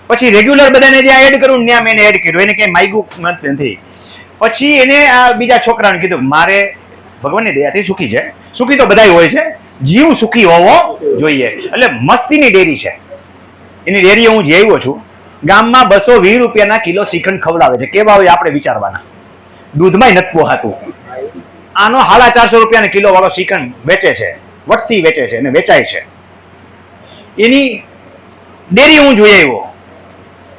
પછી રેગ્યુલર બધાને જ્યાં એડ કરું ત્યાં મેં એડ કર્યું, એને ક્યાંય માગ્યું નથી. પછી એને આ બીજા છોકરાને કીધું મારે ભગવાનની દયાથી સુખી છે, સુખી તો બધાય હોય છે, જીવ સુખી હોવો જોઈએ. એટલે મસ્તીની ડેરી છે, એની ડેરીએ હું જઈ આવ્યો છું. ગામમાં 220 રૂપિયાના કિલો શ્રીખંડ ખવડાવે છે. કેવા હોય આપણે વિચારવાના. દૂધમાંય નથી પોહાતું. આનો 450 રૂપિયાના કિલો વાળો શ્રીખંડ વેચે છે, વટથી વેચે છે અને વેચાય છે. એની ડેરી હું જોઈ આવ્યો.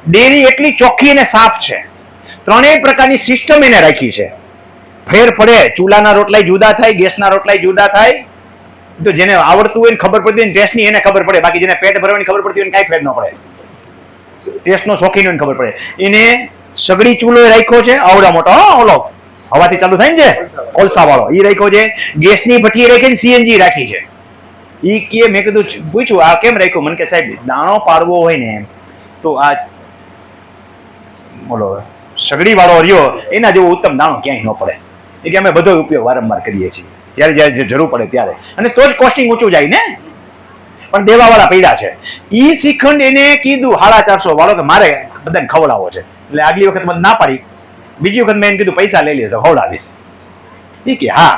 ડેરી એટલી ચોખ્ખી અને સાફ છે. ત્રણેય પ્રકારની સિસ્ટમ એને રાખી છે. ફેર પડે, ચૂલાના રોટલાય જુદા થાય, ગેસના રોટલાય જુદા થાય. તો જેને આવડતું હોય ને ખબર પડતી હોય ટેસ્ટની એને ખબર પડે, બાકી જેને પેટ ભરવાની ખબર પડતી હોય કાંઈ ફેર ન પડે. ટેસ્ટનો શોખીન હોય ખબર પડે. એને સગડી ચૂલો રાખ્યો છે, આવડા મોટો, ઓલો હવાથી ચાલુ થાય ને જે કોલસા વાળો, એ રાખ્યો છે. ગેસની ભઠ્ઠી રાખી, સીએનજી રાખી છે. એ કે મેં કીધું, પૂછ્યું આ કેમ રાખ્યું? મને કે સાહેબ દાણો પાડવો હોય ને તો આ બોલો સગડી વાળો રહ્યો એના જેવો ઉત્તમ દાણો ક્યાંય ન પડે. એ કે અમે બધો ઉપયોગ વારંવાર કરીએ છીએ, જ્યારે જ્યારે જરૂર પડે ત્યારે, અને તો જ કોસ્ટિંગ ઊંચું જાય ને. પણ દેવાવાળા પૈડા છે. ઈ શ્રીખંડ એને કીધું 450 વાળો કે મારે બધાને ખવડાવો છે. એટલે આગલી વખત મને ના પાડી, બીજી વખત મેં એને કીધું પૈસા લઈ લેજો, ખવડાવીશ. ઠીક છે, હા.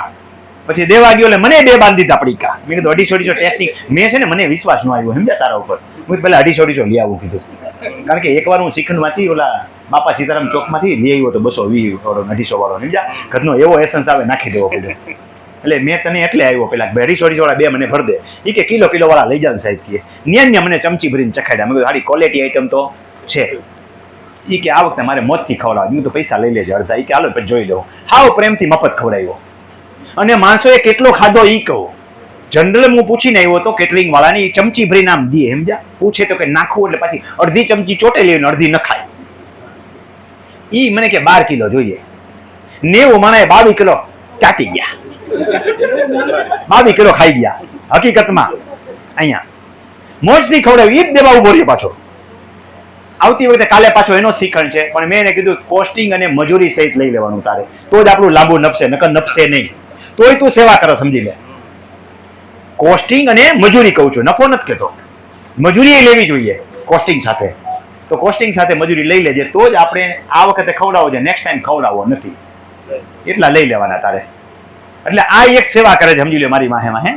પછી દેવા ગયો એટલે મને 2 બાંધી દીધા પડીકા. મેં કીધું 250 ટેસ્ટિંગ. મેં છે ને મને વિશ્વાસ ન આવ્યો સમજ્યા તારા ઉપર. હું પહેલા 250 લઈ આવું કીધું, કારણ કે એકવાર હું શ્રીખંડમાંથી ઓલા બાપા સીતારામ ચોકમાંથી લઈ આવ્યો તો 220 વાળો 250 વાળો સમજ્યા. ઘરનો એવો એસન્સ આવે નાખી દેવો કીધું. એટલે મેં તને એટલે આવ્યો પેલા 250 વાળા 2 મને ભર દે. એ કે કિલો વાળા લઈ જાવ સાહેબ કે. ન્યા મને ચમચી ભરીને ચખાડ્યા. મેં કીધું સારી ક્વોલિટી આઈટમ તો છે. એ કે આ વખતે મારે મોતથી ખવડાવ. મેં તો પૈસા લઈ લેજો અડધા. એ કે હાલો પછી જોઈ લઉં. હાવ પ્રેમથી મફત ખવડાવ્યો. અને માણસોએ કેટલો ખાધો એ કહું. જનરલ હું પૂછીને આવ્યો તો કેટરિંગ વાળાની, ચમચી ભરીને આમ દે સમજ્યા. પૂછે તો કે નાખવું એટલે પાછી અડધી ચમચી ચોટે લેવી, અડધી ન ખાય. ઈ મને કે 12 કિલો જોઈએ. 90 માણસે 22 કિલો ચાટી ગયા, 22 કિલો ખાઈ ગયા. હકીકતમાં અહીંયા મોજથી ખવડાવી, ઈ જ દેવા ઉભો રહ્યો પાછો. આવતી વખતે કાલે પાછો એનો શ્રીખંડ છે, પણ મેં એને કીધું કોસ્ટિંગ અને મજૂરી સહિત લઈ લેવાનું તારે, તો જ આપણું લાંબુ નપશે, નકર નપશે નહીં. તોય તું સેવા કરો, સમજી લે. કોસ્ટિંગ અને મજૂરી કહું છું, નફો નથી કહેતો. મજૂરી લેવી જોઈએ કોસ્ટિંગ સાથે. તો કોસ્ટિંગ સાથે મજૂરી લઈ લેજે, તો જ આપણે આ વખતે ખવડાવો છે, નેક્સ્ટ ટાઈમ ખવડાવો નથી. એટલા લઈ લેવાના તારે. એટલે આ એક સેવા કરે છે, સમજી લે મારી માહે.